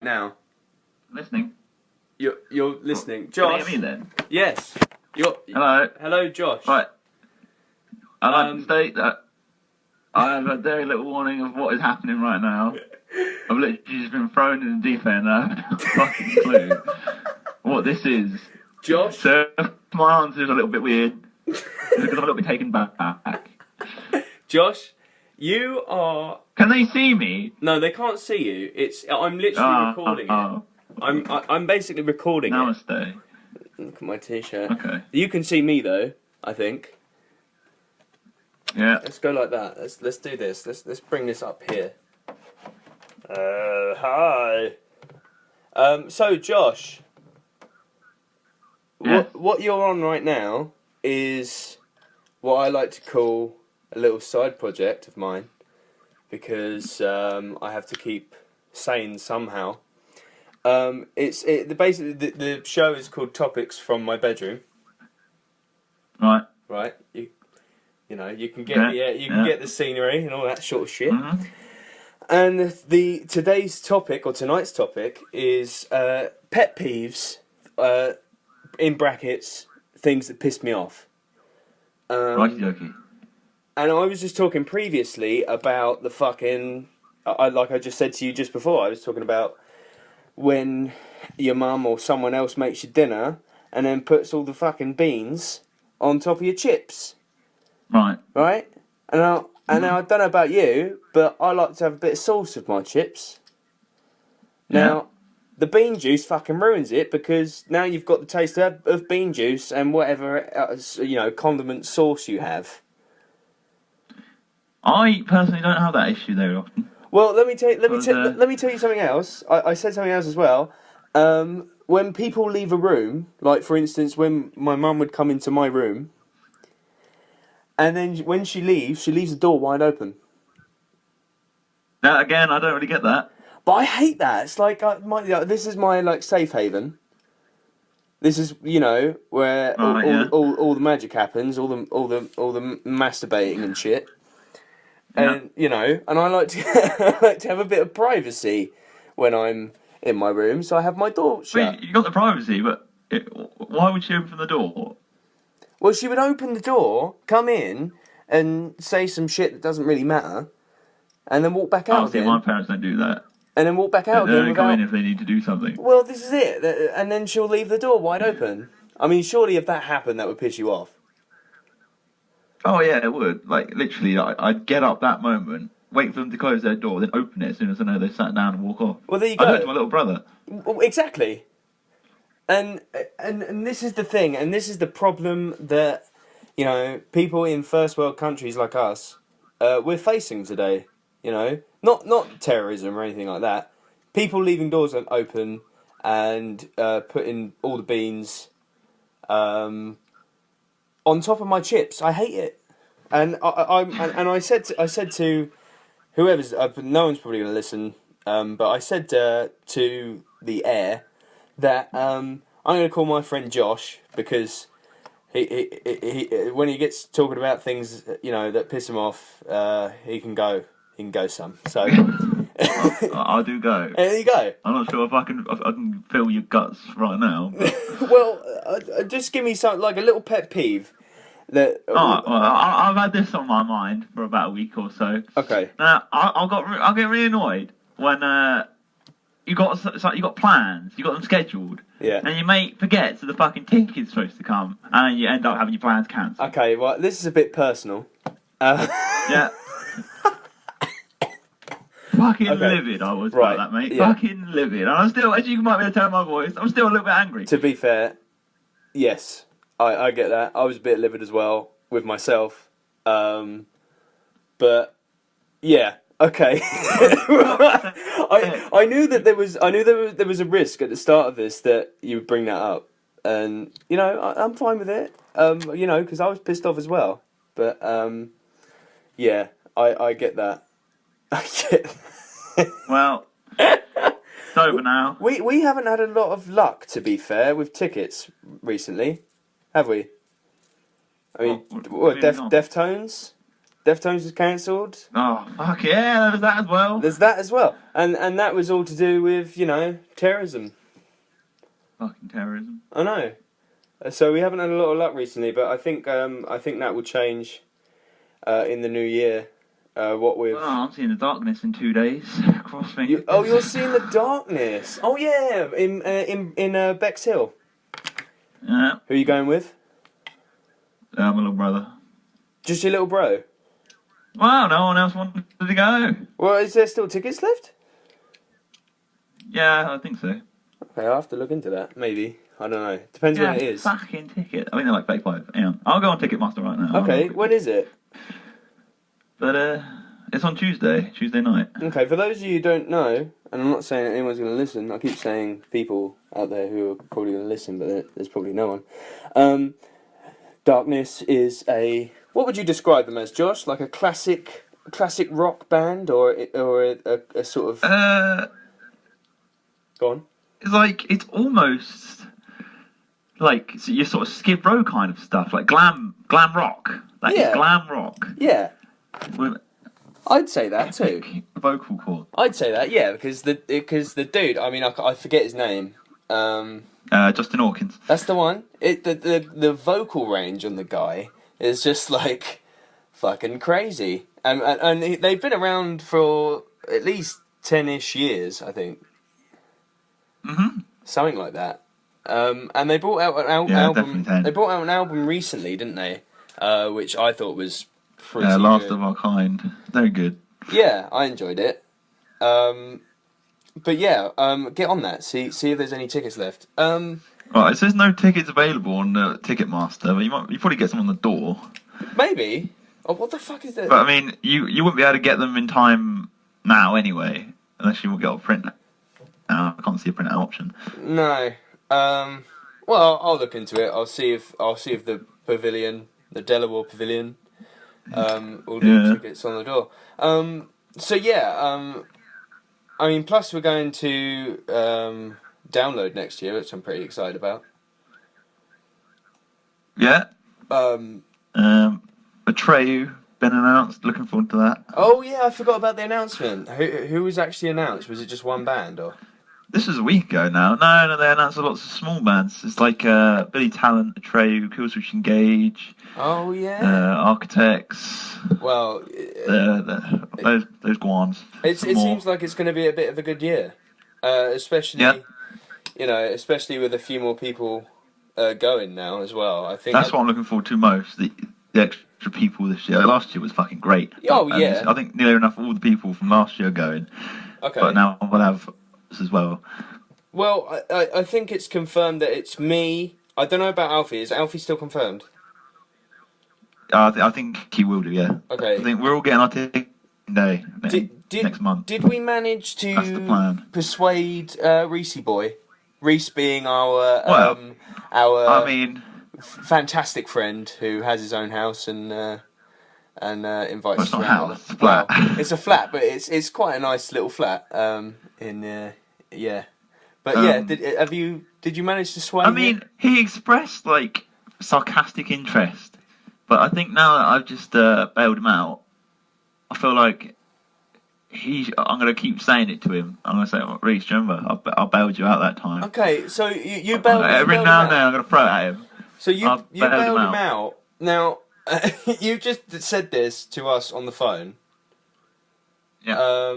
now. Listening. You're listening. Josh. Can you hear me then? Yes. Hello. Hello, Josh. Right. I'd like to state that I have a very little warning of what is happening right now. I've literally just been thrown in the deep end and I have no fucking clue what this is. Josh? So my answer is a little bit weird. It's because I'm a little bit taken back. Josh, you are... Can they see me? No, they can't see you. I'm literally recording it. I'm basically recording it. Namaste. Look at my t-shirt. Okay. You can see me though, I think. Yeah. Let's go like that. Let's do this. Let's bring this up here. Hi. So Josh, Yes. what you're on right now is what I like to call a little side project of mine, because I have to keep sane somehow. Basically the show is called Topics from My Bedroom. Right. Right. You know you can get get the scenery and all that sort of shit. Mm-hmm. And tonight's topic is pet peeves, in brackets, things that piss me off. Righty-dokey. And I was just talking previously about the fucking... like I just said to you just before, I was talking about when your mum or someone else makes you dinner and then puts all the fucking beans on top of your chips. Right. Right? And now I don't know about you, but I like to have a bit of sauce with my chips. Now, the bean juice fucking ruins it, because now you've got the taste of bean juice and whatever condiment sauce you have. I personally don't have that issue very often. Well, let me tell you something else. I said something else as well. When people leave a room, like for instance, when my mum would come into my room, and then when she leaves the door wide open. Now, again, I don't really get that. But I hate that. It's like this is my safe haven. This is where all the magic happens, all the masturbating and shit. And and I like to have a bit of privacy when I'm in my room, so I have my door shut. Wait, you got the privacy, but why would she open the door? Well, she would open the door, come in, and say some shit that doesn't really matter, and then walk back out again. My parents don't do that. And then walk back out again. They only come in if they need to do something. Well, this is it. And then she'll leave the door wide open. I mean, surely if that happened, that would piss you off. Oh, yeah, it would. Like, literally, I'd get up that moment, wait for them to close their door, then open it as soon as I know they sat down and walk off. Well, there you go. I do it to my little brother. Well, exactly. And this is the thing, and this is the problem that, people in first world countries like us, we're facing today. Not terrorism or anything like that. People leaving doors open and putting all the beans on top of my chips. I hate it. And I said to whoever's, no one's probably going to listen, but I said to the air that I'm going to call my friend Josh, because he when he gets talking about things that piss him off, he can go some. So I do go. There you go. I'm not sure if I can feel your guts right now. Well, just give me something like a little pet peeve. I've had this on my mind for about a week or so. Okay. Now I'll get really annoyed when you got plans, you got them scheduled. Yeah. And your mate forgets that the fucking ticket's supposed to come, and you end up having your plans cancelled. Okay, well, this is a bit personal. Yeah. Fucking livid I was about that, mate. Yeah. Fucking livid. And I'm still, as you might be able to tell my voice, I'm still a little bit angry. To be fair, yes, I get that. I was a bit livid as well with myself. But yeah, okay. I knew that there was a risk at the start of this that you would bring that up, and I'm fine with it. Because I was pissed off as well. But yeah, I get that. I get that. Well, it's over now. We haven't had a lot of luck, to be fair, with tickets recently, have we? I mean, Deftones? Deftones was cancelled. Oh, fuck yeah, there's that as well. There's that as well. And that was all to do with, terrorism. Fucking terrorism. I know. So we haven't had a lot of luck recently, but I think that will change in the new year. What with... Oh, I'm seeing the darkness in 2 days. Cross fingers. You're seeing the darkness. Oh yeah, in Bexhill. Yeah. Who are you going with? My little brother. Just your little bro? Wow, no one else wanted to go. Well, is there still tickets left? Yeah, I think so. Okay, I'll have to look into that. Maybe. I don't know. Depends when it is. Fucking ticket. I think they're like £35. Hang on. I'll go on Ticketmaster right now. Okay, when is it? But it's on Tuesday night. Okay, for those of you who don't know, and I'm not saying that anyone's going to listen, I keep saying people out there who are probably going to listen, but there's probably no one. Darkness is what would you describe them as, Josh? Like a classic rock band, or a sort of... Go on. It's almost like your sort of Skid Row kind of stuff, like glam rock. Yeah. Glam rock. Yeah. With I'd say that too. Vocal cord. I'd say that, yeah, because the dude, I mean, I forget his name. Justin Hawkins. That's the one. The vocal range on the guy is just like fucking crazy, and they've been around for at least 10-ish years, I think. Mhm. Something like that. And they brought out an album. They brought out an album recently, didn't they? Which I thought was pretty Last good. of Our Kind. Very good. Yeah, I enjoyed it. But yeah, get on that. See if there's any tickets left. Right, it says no tickets available on Ticketmaster, but you probably get some on the door. Maybe. Oh, what the fuck is that? But I mean, you wouldn't be able to get them in time now anyway, unless you will get a print. I can't see a print out option. No. Well, I'll look into it. I'll see if the pavilion, the Delaware Pavilion, will do tickets on the door. So yeah. I mean, plus we're going to Download next year, which I'm pretty excited about. Yeah. Atreyu been announced. Looking forward to that. Oh yeah, I forgot about the announcement. Who was actually announced? Was it just one band or? This was a week ago now. No, they announced lots of small bands. It's like Billy Talent, Atreyu, Killswitch Engage. Oh yeah. Architects. Well, those guans. It seems like it's going to be a bit of a good year, especially especially with a few more people going now as well. I think that's what I'm looking forward to most. The extra people this year. Last year was fucking great. Oh yeah. I think nearly enough all the people from last year are going. Okay. But now we'll have us as well. Well, I think it's confirmed that it's me. I don't know about Alfie. Is Alfie still confirmed? I think he will do, yeah. Okay. I think we're all getting our ticket day next month. Did we manage to That's the plan. Persuade Rhys being our fantastic friend who has his own house and invites us around. House, it's a flat. Well, it's a flat, but it's quite a nice little flat. But did you manage to sway him? I mean, he expressed like sarcastic interest. But I think now that I've just bailed him out, I feel like I'm going to keep saying it to him. I'm going to say, Rhys, do you remember? I bailed you out that time. Okay, so you bailed him out. Every now and then I'm going to throw it at him. So you bailed him out. Now, you just said this to us on the phone. Yeah.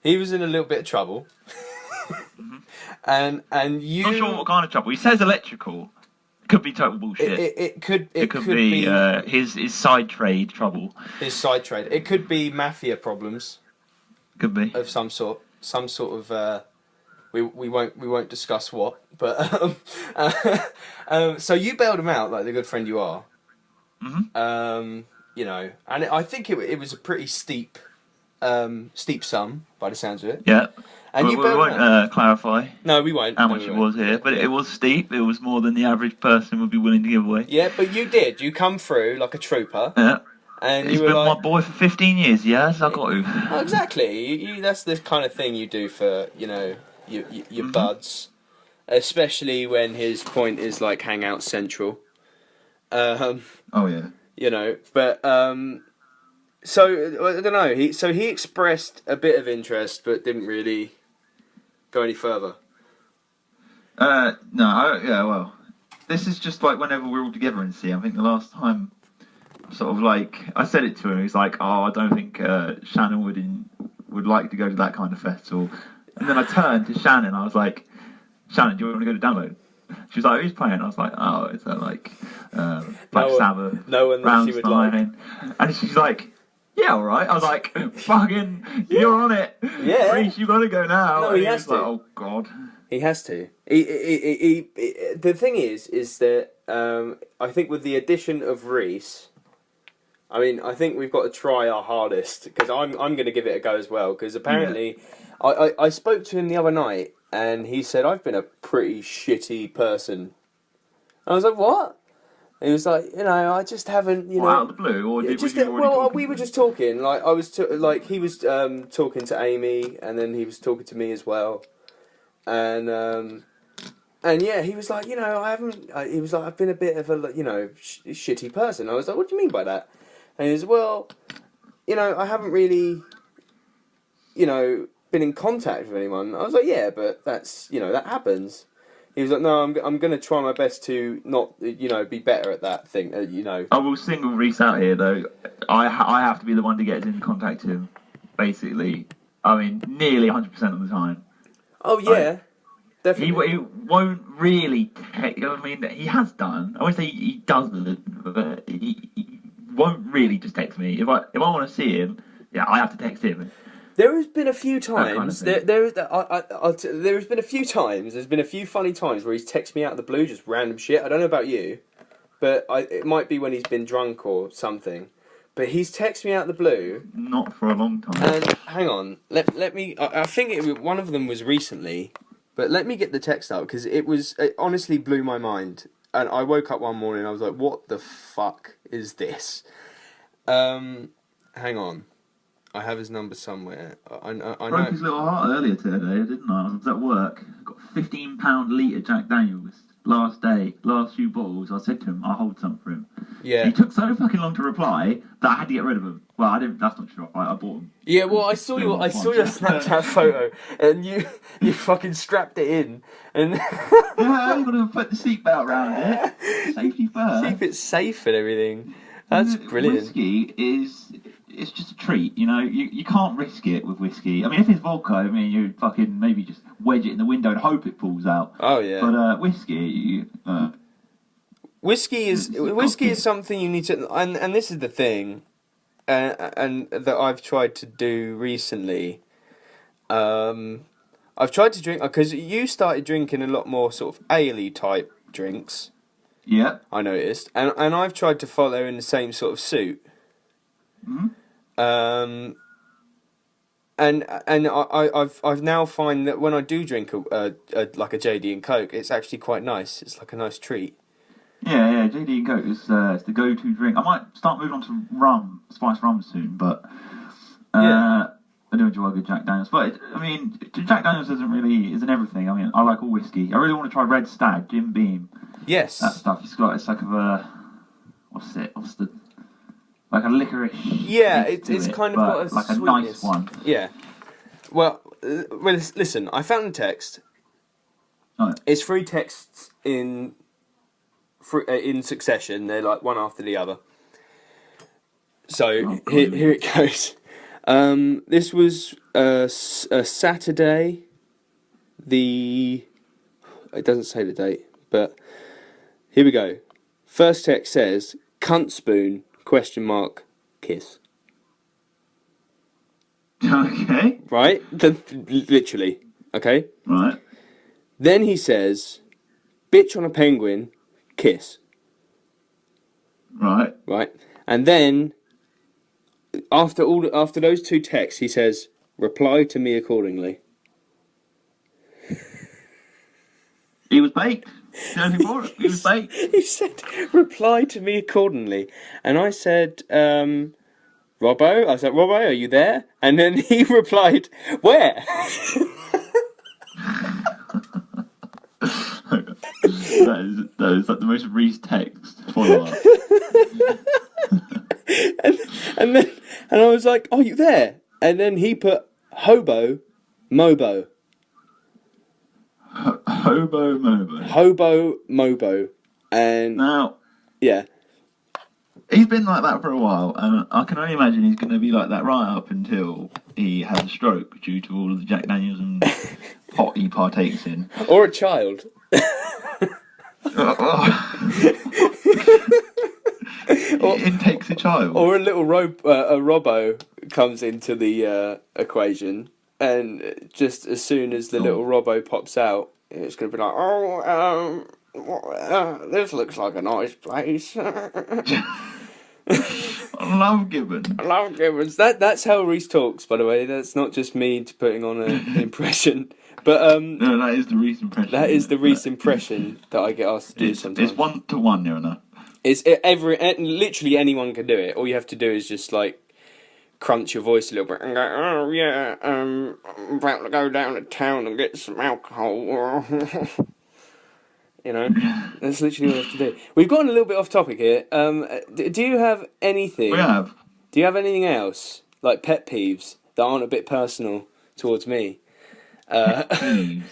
He was in a little bit of trouble. Mm-hmm. and you... Not sure what kind of trouble. He says electrical. Could be total bullshit. It could be his side trade trouble. His side trade. It could be mafia problems. Could be of some sort of. We won't discuss what, but so you bailed him out like the good friend you are. Mm-hmm. And I think it was a pretty steep sum by the sounds of it. Yeah. And we won't clarify. No, we won't. How much it was here, but it was steep. It was more than the average person would be willing to give away. Yeah, but you did. You come through like a trooper. Yeah. And he's been my boy for 15 years. Yes, I got to. Oh, exactly. That's the kind of thing you do for your buds, especially when his point is like Hangout Central. Oh yeah. But So I don't know. He expressed a bit of interest, but didn't really go any further. Well, this is just like whenever we're all together in sea. I think the last time, sort of like, I said it to him, he's like, oh, I don't think Shannon would like to go to that kind of festival. And then I turned to Shannon, I was like, Shannon, do you want to go to Download? She was like, who's playing? I was like, oh, it's like Black Sabbath, no one that she would like. And she's like, yeah, all right. I was like, fucking, you're on it. Yeah. Rhys, you got to go now. No, he has to. Like, oh, God. He has to. The thing is that I think with the addition of Rhys, I mean, I think we've got to try our hardest, because I'm going to give it a go as well, because apparently I spoke to him the other night and he said, I've been a pretty shitty person. I was like, what? And he was like, I just haven't, out of the blue, or we were just talking. Like I was, he was talking to Amy, and then he was talking to me as well, and yeah, he was like, I haven't. He was like, I've been a bit of a, shitty person. I was like, what do you mean by that? And he was, well, I haven't really, been in contact with anyone. I was like, yeah, but that's, that happens. He was like, no, I'm going to try my best to not, be better at that thing, I will single Rhys out here, though. I have to be the one to get in contact with him, basically. I mean, nearly 100% of the time. Oh, yeah. Definitely. He won't really he has done. I won't say he doesn't, but he won't really just text me. If I want to see him, I have to text him. There has been a few times. There has been a few times. There's been a few funny times where he's texted me out of the blue, just random shit. I don't know about you, but it might be when he's been drunk or something. But he's texted me out of the blue. Not for a long time. And hang on, let me. I think one of them was recently, but let me get the text out, because it honestly blew my mind. And I woke up one morning and I was like, "What the fuck is this?" Hang on. I have his number somewhere. I broke his little heart earlier today, didn't I? I was at work. Got £15 litre Jack Daniels last few bottles. I said to him, I'll hold some for him. Yeah. He took so fucking long to reply that I had to get rid of him. Well, I didn't. That's not true. I bought them. Yeah. Well, I saw your Snapchat photo, and you fucking strapped it in, and yeah, I'm gonna put the seatbelt around it. Safety first. Keep it safe and everything. That's brilliant. Whiskey it's just a treat, You can't risk it with whiskey. I mean, if it's vodka, you fucking maybe just wedge it in the window and hope it pulls out. Oh yeah. But whiskey, whiskey is something you need to, and this is the thing, and that I've tried to do recently. I've tried to drink, because you started drinking a lot more sort of ale-y type drinks. Yeah. I noticed, and I've tried to follow in the same sort of suit. Mm-hmm. And I've now find that when I do drink a JD and Coke, it's actually quite nice. It's like a nice treat. Yeah, JD and Coke is the go-to drink. I might start moving on to spiced rum soon, but I do enjoy a good Jack Daniels. But Jack Daniels isn't everything. I mean, I like all whiskey. I really want to try Red Stag, Jim Beam. Yes. That stuff. It's like what's the like a licorice. Yeah, it's kind of got a like sweetness. A nice one. Yeah. Well, listen. I found the text. Oh. It's 3 texts in succession. They're like one after the other. So here it goes. This was a Saturday. It doesn't say the date, but here we go. First text says, "Cunt spoon ? Kiss." Okay. Right? Literally. Okay? Right. Then he says, "Bitch on a penguin, kiss." Right. Right? And then, after those 2 texts, he says, "Reply to me accordingly." He was baked. He was baked. He said, "Reply to me accordingly." And I said, Robbo? I said, "Robbo, are you there?" And then he replied, "Where?" that is like the most Rhys text follow-up. and then And I was like, "Are you there?" And then he put hobo, mobo. Hobo mobo. Hobo mobo. And now, yeah. He's been like that for a while, and I can only imagine he's going to be like that right up until he has a stroke due to all of the Jack Daniels and pot he partakes in. Or a child. It takes a child. Or a little a robbo comes into the equation, and just as soon as the little robbo pops out, it's going to be like, this looks like a nice place. I love Gibbons. I love Gibbons. That's how Rhys talks, by the way. That's not just me putting on an impression. But no, that is the Rhys impression. That is the Rhys impression that I get asked to do sometimes. It's 1-to-1 near enough. Literally anyone can do it. All you have to do is just like crunch your voice a little bit and go, "Oh yeah, I'm about to go down to town and get some alcohol." You know, that's literally what you have to do. We've gotten a little bit off topic here. Do you have anything? We have. Do you have anything else, like pet peeves, that aren't a bit personal towards me? Pet peeves?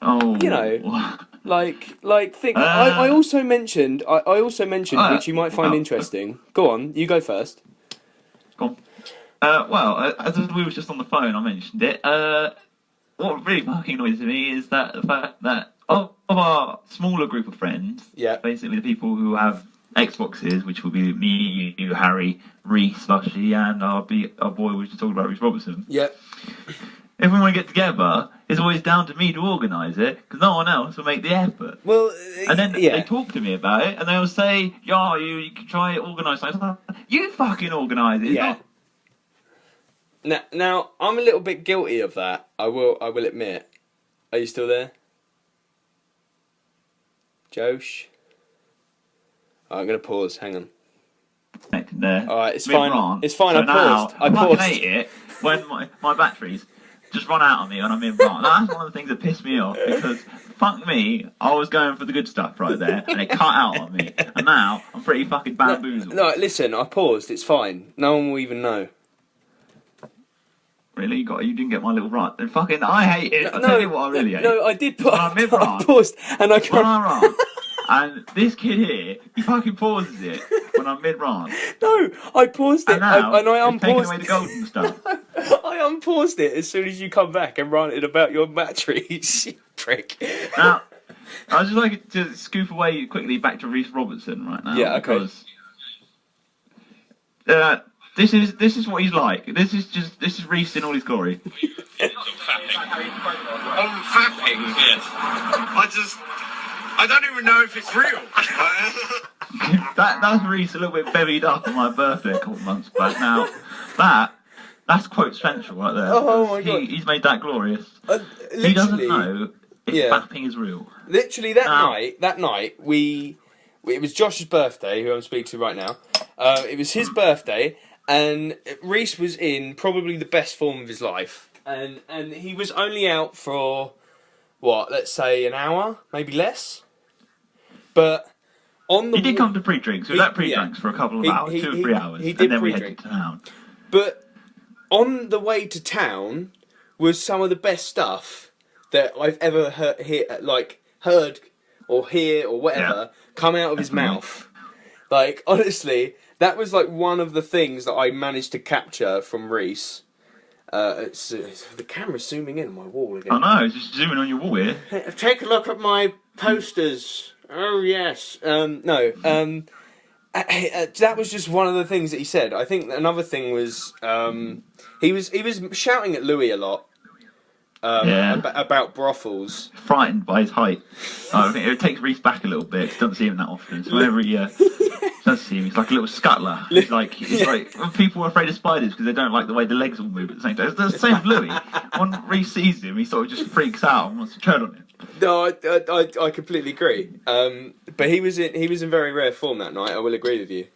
Oh. You know, like think. I also mentioned, which you might find interesting. Go on, you go first. Go on. Well, as we were just on the phone, I mentioned it. What really fucking annoys me is that the fact that of our smaller group of friends, basically the people who have Xboxes, which will be me, you, Harry, Rhys, Slushy, and our boy we just talked about, Rhys Robertson. Yeah. If we want to get together, it's always down to me to organise it, because no one else will make the effort. Well, and then they talk to me about it, and they'll say, "Yo, you can try organise something." You fucking organise it. Yeah. Now, I'm a little bit guilty of that. I will admit. Are you still there, Josh? I'm gonna pause. Hang on. There. All right, it's fine. Wrong. It's fine. So I paused. I fucking hate it when my batteries just run out on me when I'm in wrong. That's one of the things that pissed me off, because fuck me, I was going for the good stuff right there, and it cut out on me, and now I'm pretty fucking bamboozled. No, listen, I paused. It's fine. No one will even know. Really? You didn't get my little rant. Then fucking, I hate it. I'll tell you what I really hate. No, I did pause. I paused, and I can't. When I'm rant, and this kid here, he fucking pauses it when I'm mid-rant. No, I paused it, and now, I unpaused taking away the golden stuff. I unpaused it as soon as you come back and ranted about your batteries, you prick. Now, I would just like to scoop away quickly back to Rhys Robertson right now. Yeah, okay. Because this is what he's like. This is Rhys in all his glory. On fapping? Yes. I don't even know if it's real. That's Rhys a little bit bevied up on my birthday a couple of months back. Now, that's quote central right there. Oh my god. He's made that glorious. He doesn't know if fapping is real. Literally that night, it was Josh's birthday, who I'm speaking to right now. It was his birthday, and Rhys was in probably the best form of his life. And he was only out for, let's say an hour, maybe less. But he did come to pre-drinks. We were at pre-drinks for a couple of hours, 2 or 3 hours, and then we headed to town. But on the way to town was some of the best stuff that I've ever heard or hear or whatever come out of his mouth. Like, honestly, that was like one of the things that I managed to capture from Rhys. The camera's zooming in on my wall again. I know, it's just zooming on your wall here. Take a look at my posters. Oh yes. That was just one of the things that he said. I think another thing was he was shouting at Louis a lot about brothels. Frightened by his height. I think it takes Rhys back a little bit. He doesn't see him that often. So whenever he does see him, he's like a little scuttler. It's like when people are afraid of spiders because they don't like the way the legs all move at the same time. It's the same with Louis. When Rhys sees him, he sort of just freaks out and wants to tread on him. No, I completely agree. But he was in very rare form that night. I will agree with you.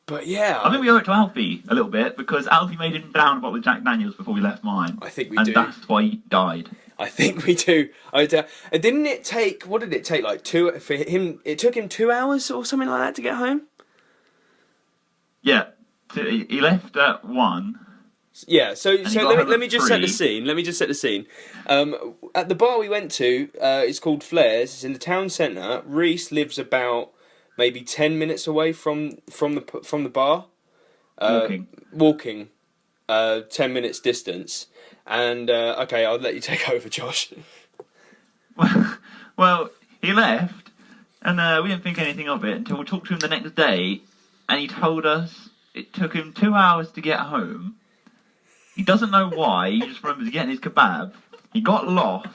But yeah, I think we owe it to Alfie a little bit, because Alfie made him down a bottle of Jack Daniels before we left mine. I think we do, and that's why he died. I think we do. Didn't it take? What did it take? Like 2 for him? It took him 2 hours or something like that to get home. Yeah, He left at 1. Yeah, so he got let home me at just set the 3. scene. Let me just set the scene. At the bar we went to, it's called Flares. It's in the town centre. Rhys lives about maybe 10 minutes away from the bar. Walking. 10 minutes distance. And okay, I'll let you take over, Josh. Well, he left, and we didn't think anything of it until we talked to him the next day, and he told us it took him 2 hours to get home. He doesn't know why. He just remembers getting his kebab. He got lost,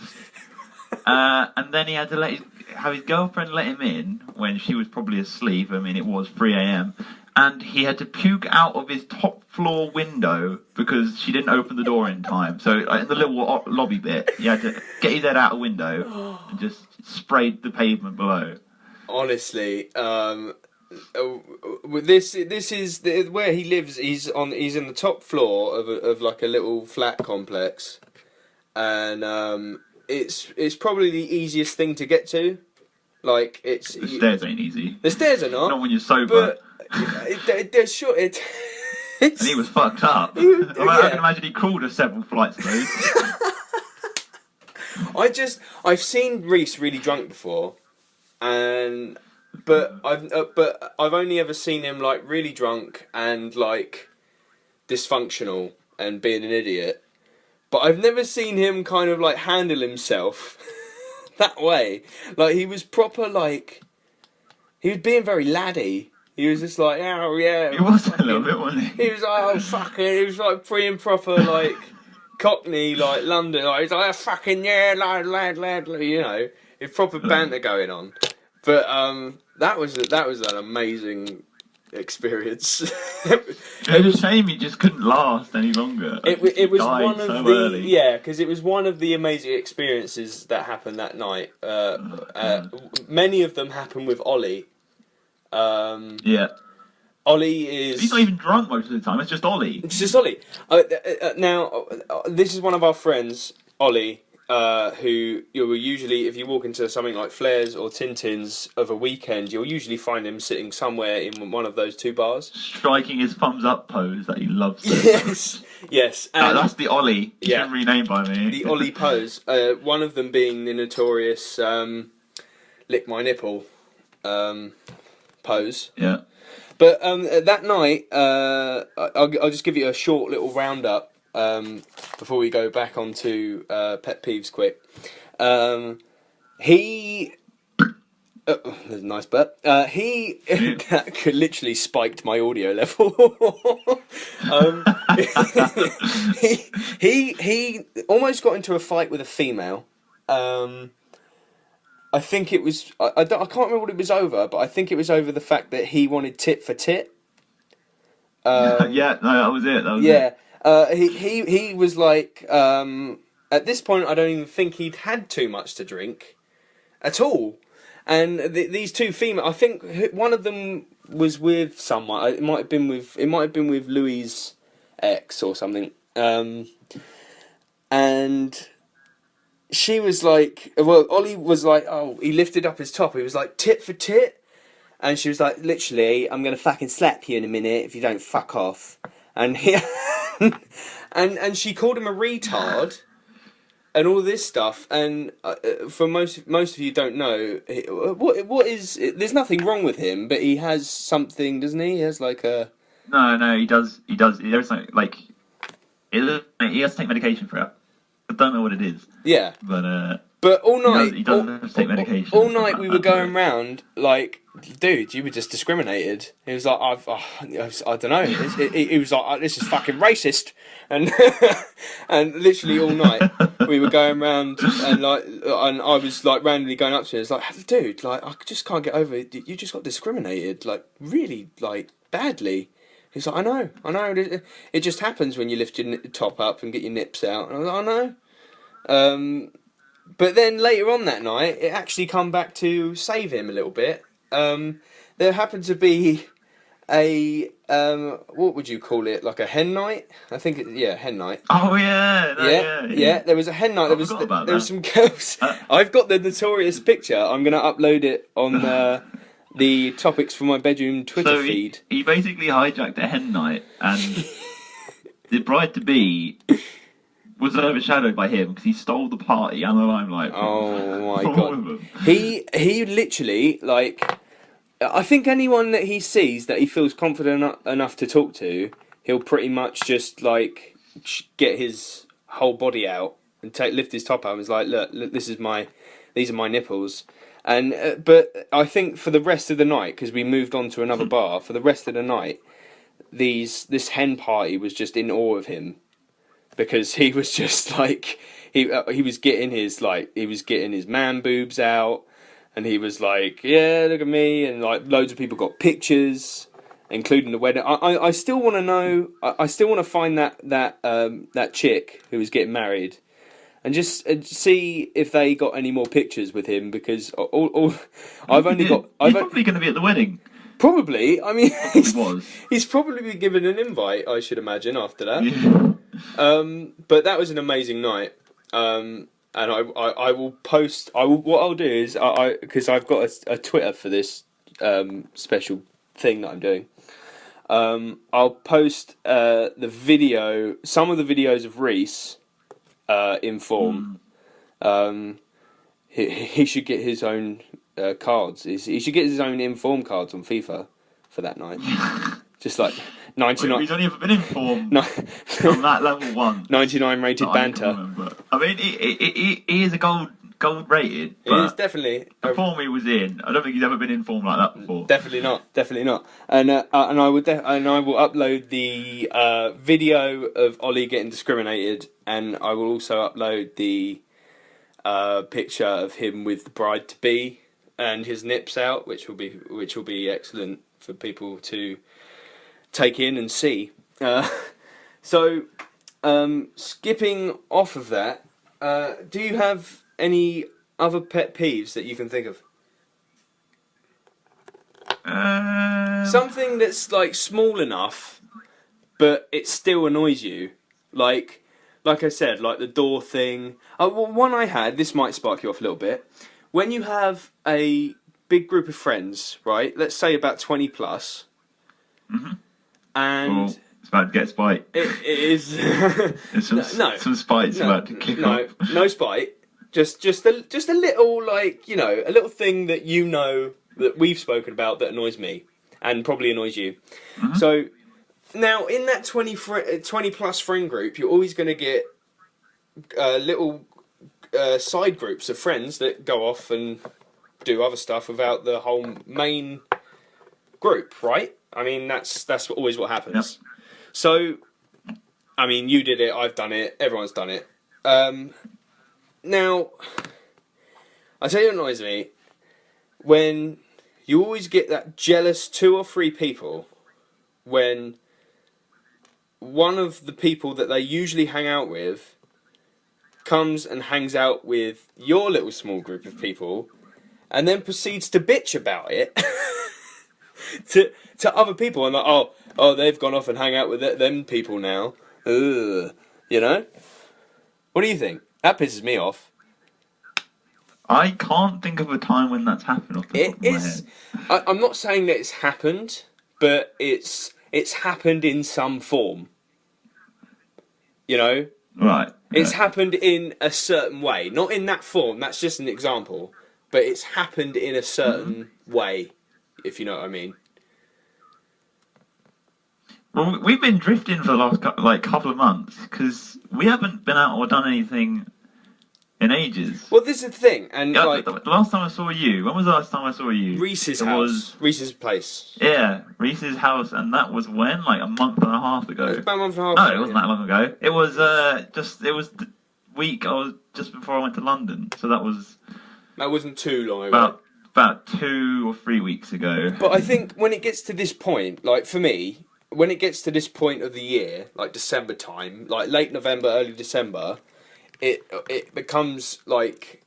and then he had to have his girlfriend let him in when she was probably asleep. I mean, it was 3 a.m. And he had to puke out of his top floor window because she didn't open the door in time. So in the little lobby bit, he had to get his head out the window and just sprayed the pavement below. Honestly, this is where he lives. He's in the top floor of like a little flat complex, and it's probably the easiest thing to get to. Like the stairs ain't easy. The stairs are not. Not when you're sober. But they're short. And he was fucked up. I can imagine he crawled several flights of those. I've seen Rhys really drunk before, but I've only ever seen him like really drunk and like dysfunctional and being an idiot. But I've never seen him kind of like handle himself that way. Like he was proper like he was being very laddie. He was just like, oh yeah. He was a little bit, wasn't he? He was like, oh fuck it. He was like pre and proper like Cockney, like London. Like, he's like, oh, fucking yeah, lad, you know. It's proper banter going on. But that was an amazing experience. It was a shame he just couldn't last any longer. It was one of so the early. Yeah, because it was one of the amazing experiences that happened that night. Many of them happened with Ollie. Yeah. Ollie is... He's not even drunk most of the time, it's just Ollie. It's just Ollie. Now, this is one of our friends, Ollie, who you'll usually, if you walk into something like Flares or Tintin's of a weekend, you'll usually find him sitting somewhere in one of those two bars. Striking his thumbs up pose that he loves. Yes. And that's the Ollie. He's been renamed by me. The Ollie pose. One of them being the notorious lick my nipple pose. Yeah. But that night, I'll just give you a short little roundup before we go back onto pet peeves quick. He... there's a nice burp. He that could literally spiked my audio level. He almost got into a fight with a female. I think it was... I can't remember what it was over, but I think it was over the fact that he wanted tit for tit. Yeah, no, that was it. He was like... at this point, I don't even think he'd had too much to drink at all. And these two female... I think one of them was with someone. It might have been with Louis' ex or something. And... she was like, well, Ollie was like, oh, he lifted up his top. He was like, tit for tit. And she was like, literally, I'm going to fucking slap you in a minute if you don't fuck off. And he, and she called him a retard and all this stuff. And for most of you don't know, what is, there's nothing wrong with him, but he has something, doesn't he? He has like a... No, he does. There's something, like, he has to take medication for it. I don't know what it is. Yeah. But all night... He doesn't have to take medication. All night we were going round, like, dude, you were just discriminated. He was like, I don't know. He was like, this is fucking racist. And and literally all night we were going round and I was like randomly going up to him. It's like, dude, like, I just can't get over it. You just got discriminated, like, really, like, badly. He's like, I know. It just happens when you lift your top up and get your nips out. And I was like, I know. But then later on that night, it actually come back to save him a little bit. There happened to be a, what would you call it? Like a hen night? I think, hen night. Oh, yeah. Yeah, there was a hen night. There was some girls. I've got the notorious picture. I'm going to upload it the topics for my bedroom Twitter So feed. he basically hijacked a hen night, and the bride-to-be was overshadowed by him because he stole the party and the limelight from Oh my all god. of them. He literally, like, I think anyone that he sees that he feels confident enough to talk to, he'll pretty much just, like, get his whole body out and lift his top up and is like, look, these are my nipples. And but I think for the rest of the night, because we moved on to another bar, for the rest of the night, this hen party was just in awe of him, because he was just like he was getting his man boobs out, and he was like, yeah, look at me, and like loads of people got pictures, including the wedding. I still want to know. I still want to find that chick who was getting married, and just see if they got any more pictures with him, because I've only got. He's probably going to be at the wedding. Probably. I mean, Was. he's probably been given an invite, I should imagine, after that. Yeah. But that was an amazing night. And I will post. What I'll do is because I've got a Twitter for this special thing that I'm doing. I'll post the video, some of the videos of Rhys in form. He should get his own cards. He should get his own inform cards on FIFA for that night. Just like 99. He's only ever been informed from that level 1. 99 rated banter. I mean, he is a gold rated. It is definitely. The form he was in, I don't think he's ever been informed like that before. Definitely not. And I will upload the video of Ollie getting discriminated, and I will also upload the picture of him with the bride to be and his nips out, which will be excellent for people to take in and see. So skipping off of that, do you have any other pet peeves that you can think of? Something that's like small enough, but it still annoys you. Like I said, like the door thing. One I had, this might spark you off a little bit. When you have a big group of friends, right? Let's say about 20 plus. Mm-hmm. And it's about to get spite. It is. Some spite's about to kick off. No spite. Just a little, like, you know, a little thing that you know that we've spoken about that annoys me and probably annoys you. Mm-hmm. So now in that 20 plus friend group, you're always going to get little side groups of friends that go off and do other stuff without the whole main group, right? I mean, that's always what happens. Yep. So, I mean, you did it, I've done it, everyone's done it. Now, I tell you what annoys me, when you always get that jealous 2 or 3 people when one of the people that they usually hang out with comes and hangs out with your little small group of people and then proceeds to bitch about it to other people, and like, oh, they've gone off and hang out with them people now. Ugh. You know? What do you think? That pisses me off. I can't think of a time when that's happened off the top of my head. I'm not saying that it's happened, but it's happened in some form. You know? Right. It's happened in a certain way. Not in that form, that's just an example. But it's happened in a certain way, if you know what I mean. Well, we've been drifting for the last couple of months because we haven't been out or done anything in ages. Well, this is the thing, and yeah, like the last time I saw you, when was the last time I saw you? Rhys's house, Rhys's place. Yeah, Rhys's house, and that was when, like a month and a half ago. It was about a month and a half. No, it wasn't that long ago. It was it was the week I was just before I went to London, so that wasn't too long ago. About 2 or 3 weeks ago. But I think when it gets to this point, like for me, when it gets to this point of the year, like December time, like late November, early December, it becomes like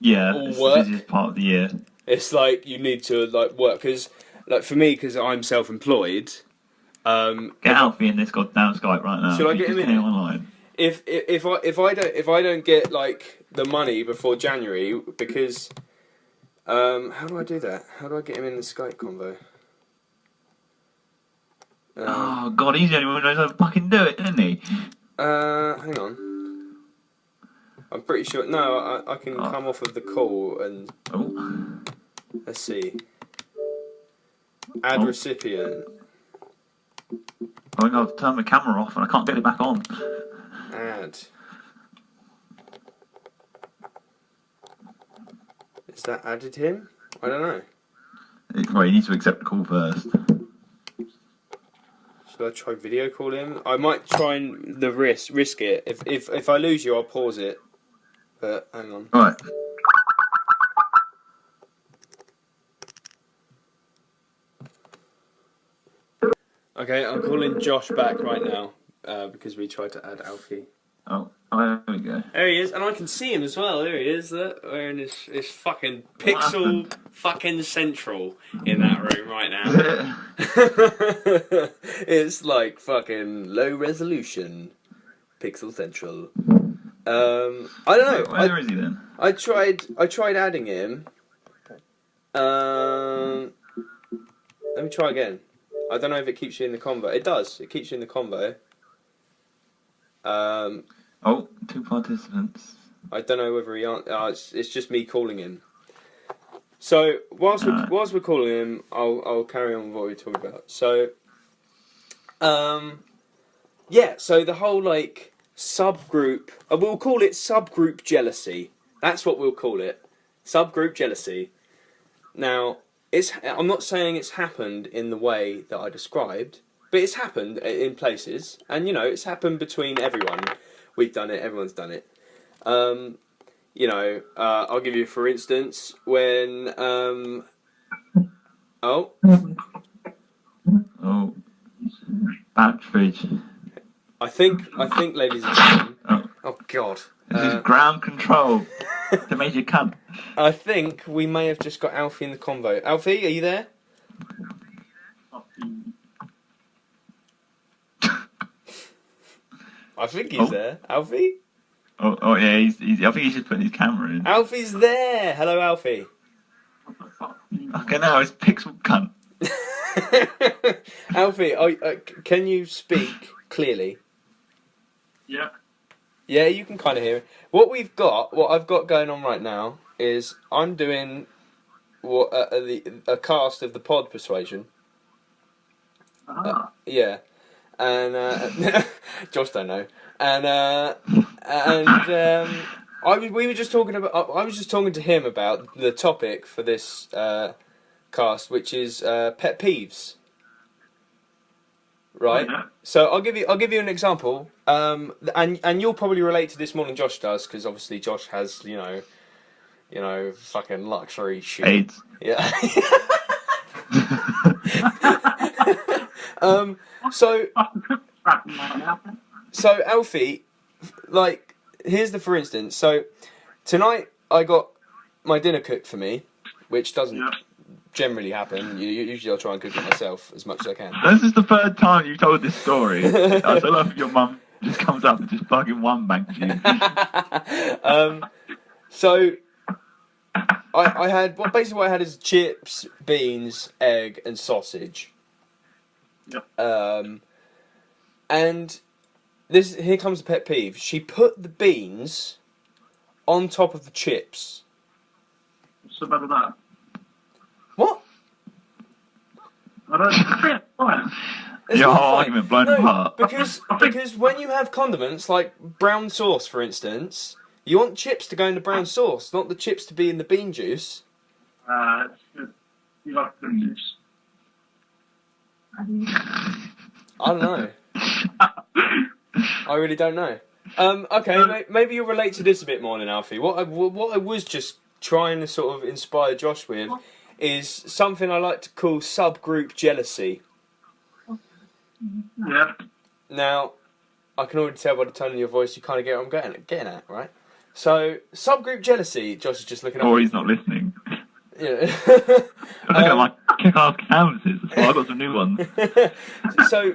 it's work. The busiest part of the year. It's like you need to like work because, like for me, because I'm self-employed. Get Alfie in this goddamn Skype right now. Should I get him in online? If I don't get like the money before January, because How do I do that? How do I get him in the Skype convo? Oh God, he's the only one who knows how to fucking do it, isn't he? Hang on. I'm pretty sure. No, I can come off of the call and. Oh. Let's see. Add recipient. I think I've turned my camera off and I can't get it back on. Add. Is that added him? I don't know. Well, you need to accept the call first. Should I try video call him? I might try and risk it. If I lose you, I'll pause it. But hang on. Right. Okay, I'm calling Josh back right now because we tried to add Alfie. Oh, there we go. There he is, and I can see him as well. There he is, wearing his fucking pixel fucking central in that room right now. It's like fucking low resolution pixel central. I don't know. Where is he then? I tried adding him. Let me try again. I don't know if it keeps you in the convo. It does. It keeps you in the convo. Oh, 2 participants. I don't know whether he it's just me calling him. So whilst we're calling him, I'll carry on with what we're talking about. So, yeah. So the whole like subgroup. We'll call it subgroup jealousy. That's what we'll call it. Subgroup jealousy. Now, I'm not saying it's happened in the way that I described, but it's happened in places, and it's happened between everyone. We've done it. Everyone's done it. I'll give you for instance when oh, bad fridge. I think, ladies and gentlemen. Oh God. This is ground control. The major cunt. I think we may have just got Alfie in the convo. Alfie, are you there? I think he's there. Alfie? Oh yeah, he's I think he's just putting his camera in. Alfie's there! Hello, Alfie. Okay, now it's pixel cunt. Alfie, can you speak clearly? Yeah. Yeah, you can kind of hear it. What I've got going on right now is I'm doing a cast of the pod Persuasion. Yeah, and Josh don't know, we were just talking about. I was just talking to him about the topic for this cast, which is pet peeves. Right. Yeah. So I'll give you an example. And you'll probably relate to this more than Josh does, because obviously Josh has fucking luxury shit. AIDS. Yeah. So Alfie, like, here's the for instance. So tonight I got my dinner cooked for me, which doesn't generally happen. Usually I'll try and cook it myself as much as I can. This is the third time you've told this story. I don't know if your mum just comes up and just fucking one bangs you. So I had what I had is chips, beans, egg, and sausage. Yep. And here comes the pet peeve. She put the beans on top of the chips. What's so bad with that? What? I don't. It's Your not whole fine. argument blown apart. Because when you have condiments like brown sauce, for instance, you want chips to go in the brown sauce, not the chips to be in the bean juice. You like the juice. I don't know. I really don't know. Okay, maybe you'll relate to this a bit more than Alfie. What I was just trying to sort of inspire Josh with is something I like to call subgroup jealousy. Yeah. Now, I can already tell by the tone of your voice you kind of get what I'm getting at, right? So, subgroup jealousy, Josh is just looking at... Or he's not listening. Yeah. I think I like kick-ass canvases, so I've got some new ones. So,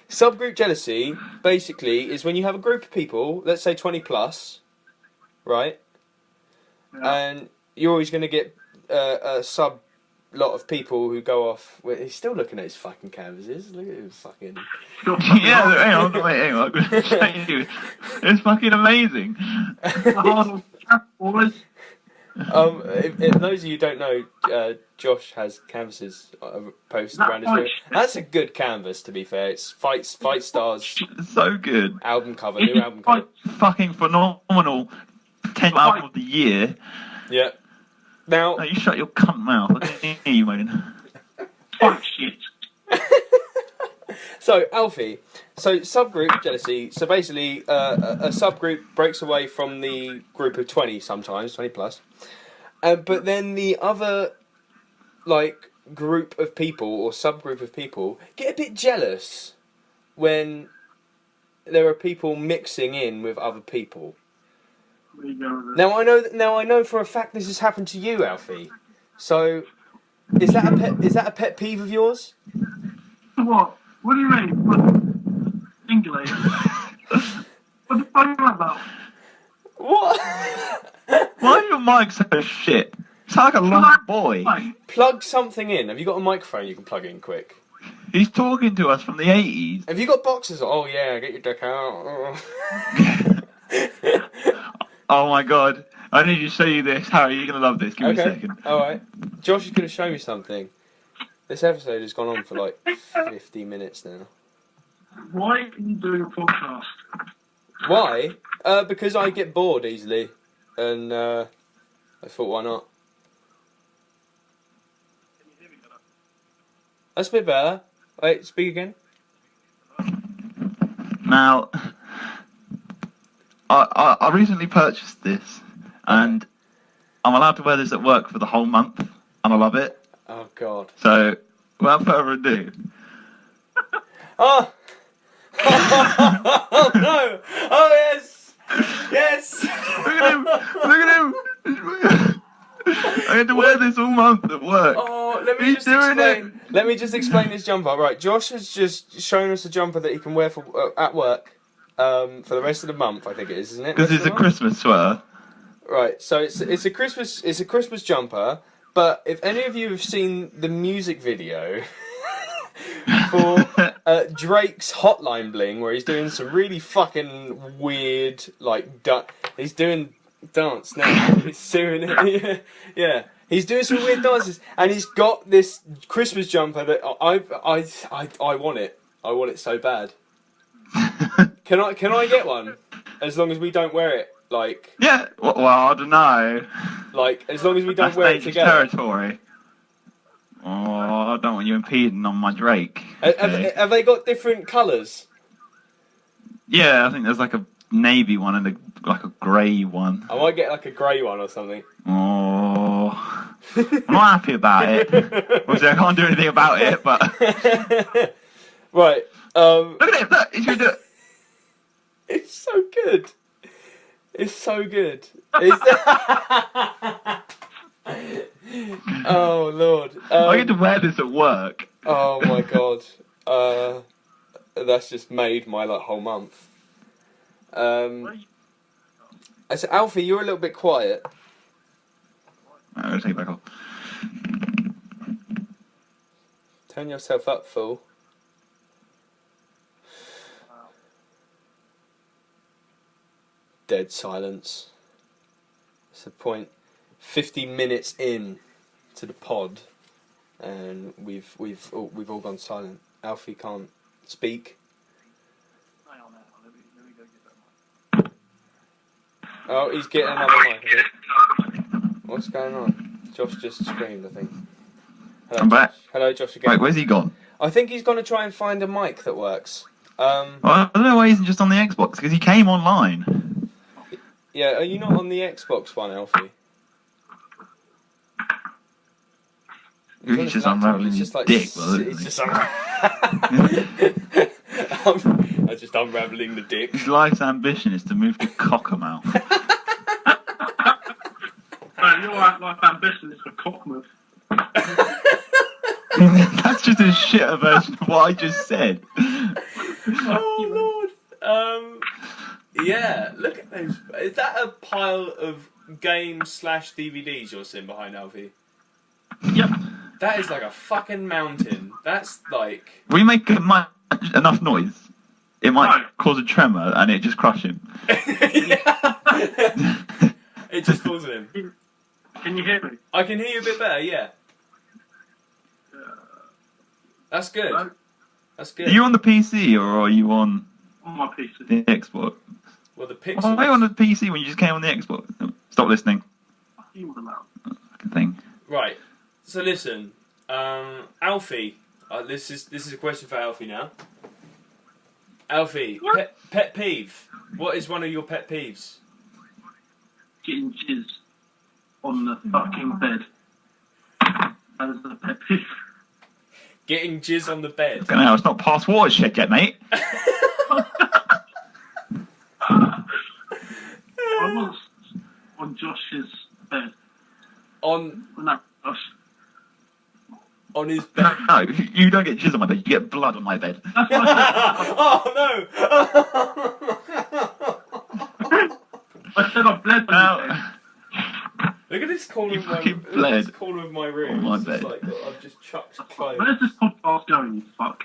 subgroup jealousy, basically, is when you have a group of people, let's say 20 plus, right? Yeah. And you're always going to get a sub lot of people who go off. He's still looking at his fucking canvases. Look at him fucking. Yeah, hang on. I'm going to say you. It's fucking amazing. If those of you who don't know, Josh has canvases posted around his room. That's a good canvas, to be fair. It's Fight Stars. It's so good. New album cover. Fucking phenomenal 10th album of the year. Yeah. Now you shut your cunt mouth. I didn't hear you, mate. Fuck shit. So, Alfie, subgroup jealousy. So basically, a subgroup breaks away from the group of 20 sometimes, 20 plus. But then the other, group of people or subgroup of people get a bit jealous when there are people mixing in with other people. Now I know for a fact this has happened to you, Alfie. So, is that a pet peeve of yours? What? What do you mean? What? English? What the fuck are you on about? What? Why are your mic so shit? It's like a lost boy. Plug something in. Have you got a microphone you can plug in quick? He's talking to us from the 80s. Have you got boxes? Oh yeah, get your dick out. Oh my god. I need to show you this. Harry, you're going to love this. Give me a second. Alright. Josh is going to show me something. This episode has gone on for 50 minutes now. Why are you doing a podcast? Why? Because I get bored easily. And I thought, why not? That's a bit better. Wait, speak again. Now, I recently purchased this, and I'm allowed to wear this at work for the whole month, and I love it. Oh, God. So, without further ado... Oh! Oh, no! Oh, yes! Yes! Look at him! Look at him! I had to wear this all month at work. Oh, let me just explain this jumper. Right, Josh has just shown us a jumper that he can wear for at work for the rest of the month. I think it is, isn't it? Because it's a Christmas sweater. Right, so it's a Christmas jumper. But if any of you have seen the music video for Drake's Hotline Bling, where he's doing some really fucking weird he's doing dance now. He's doing it. Yeah. He's doing some weird dances, and he's got this Christmas jumper that I want it. I want it so bad. Can I get one? As long as we don't wear it, Yeah. Well, I don't know. As long as we don't wear it together. Territory. Oh, I don't want you impeding on my Drake. Okay. Have they got different colours? Yeah, I think there's a navy one and a grey one. I might get a grey one or something. Oh, I'm not happy about it. Obviously, I can't do anything about it, but... Right. Look at it, look, he's going to do it. It's so good. It's so good. Oh, Lord. I get to wear this at work. Oh, my God. That's just made my whole month. I said, Alfie, you're a little bit quiet. I'm going to take it back off. Turn yourself up, fool. Dead silence. It's the point. 50 minutes in to the pod, and we've all gone silent. Alfie can't speak. Oh, he's getting another mic. I think. What's going on? Josh just screamed, I think. Hello, I'm back. Hello, Josh again. Wait, where's he gone? I think he's going to try and find a mic that works. Well, I don't know why he isn't just on the Xbox, because he came online. Yeah, are you not on the Xbox one, Alfie? He's just unravelling his dick, He's just I'm just unravelling the dick. His life's ambition is to move to Cockermouth. Your life ambition is for Cockmouth. That's just a shitter version of what I just said. Oh, Lord. Yeah, look at those. Is that a pile of games/DVDs you're sitting behind, Alfie? Yep. That is like a fucking mountain. That's like... We make enough noise. It might cause a tremor and it just crush him. It just falls on him. Can you hear me? I can hear you a bit better, yeah. That's good. Hello? That's good. Are you on the PC or are you on On my PC. the Xbox? Well, the Why pixels... are you on the PC when you just came on the Xbox? Stop listening. You were loud. Fucking thing. Right. So listen, Alfie. This is a question for Alfie now. Alfie, pet peeve. What is one of your pet peeves? Getting jizz on the fucking bed. That is the pet peeve. Getting jizz on the bed. Fucking hell, it's not past watershed yet, mate. I was on Josh's bed. On No, Josh. on his bed. No, you don't get jizz on my bed, you get blood on my bed. That's what I Oh no! I said I bled on his bed. Look at this corner You of my fucking look at this bled corner of my room. on my It's just bed. like I've just chucked clothes. Where's this podcast going, you fuck?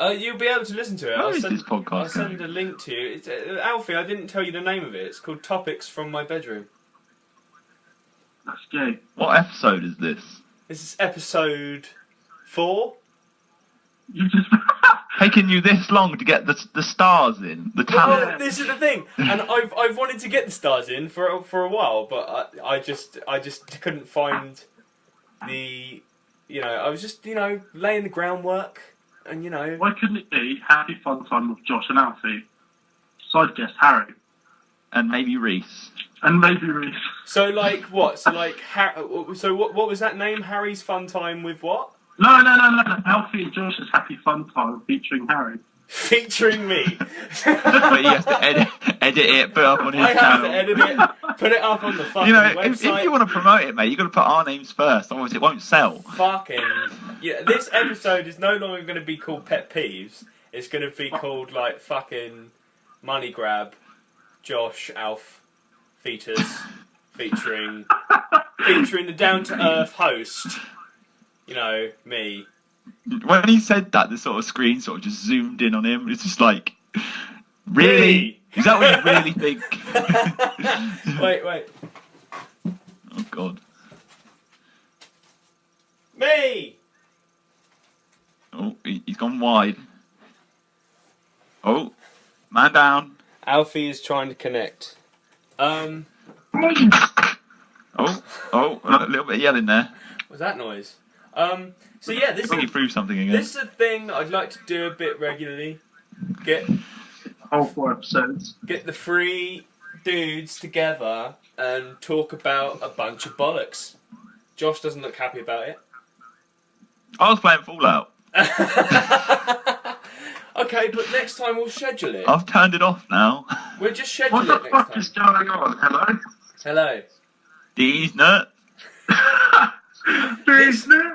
You'll be able to listen to it. Where I'll is send, this podcast I'll send going? a link to you. It's, Alfie, I didn't tell you the name of it. It's called Topics from My Bedroom. That's gay. What episode is this? This is episode 4. You just... Taking you this long to get the stars in, the Well, talent. this is the thing, and I've wanted to get the stars in for a while, but I just couldn't find the, I was just laying the groundwork, and Why couldn't it be Happy Fun Time with Josh and Alfie? Side guest Harry. And maybe Rhys. And maybe Rhys. So like what? So like so what was that name? Harry's Fun Time with what? No. Alfie and Josh's Happy Fun Time featuring Harry. Featuring me. But he has to edit it, put it up on his I have channel. to edit it, put it up on the fucking If website. you want to promote it, mate, you've got to put our names first, otherwise it won't sell. Fucking this episode is no longer going to be called Pet Peeves. It's going to be called like fucking Money Grab, Josh, Alf, Fetus, featuring the down to earth host. Me. When he said that, the sort of screen sort of just zoomed in on him. It's just like, really? Is that what you really think? Wait. Oh, God. Me! Oh, he's gone wide. Oh, man down. Alfie is trying to connect. Oh, a little bit of yelling there. What's that noise? So yeah, this Probably is through something again. this is a thing I'd like to do a bit regularly. Get Whole 4 episodes. the 3 dudes together and talk about a bunch of bollocks. Josh doesn't look happy about it. I was playing Fallout. Okay, but next time we'll schedule it. I've turned it off now. We'll just schedule What the it next fuck time. is going on? Hello? Hello. These nuts.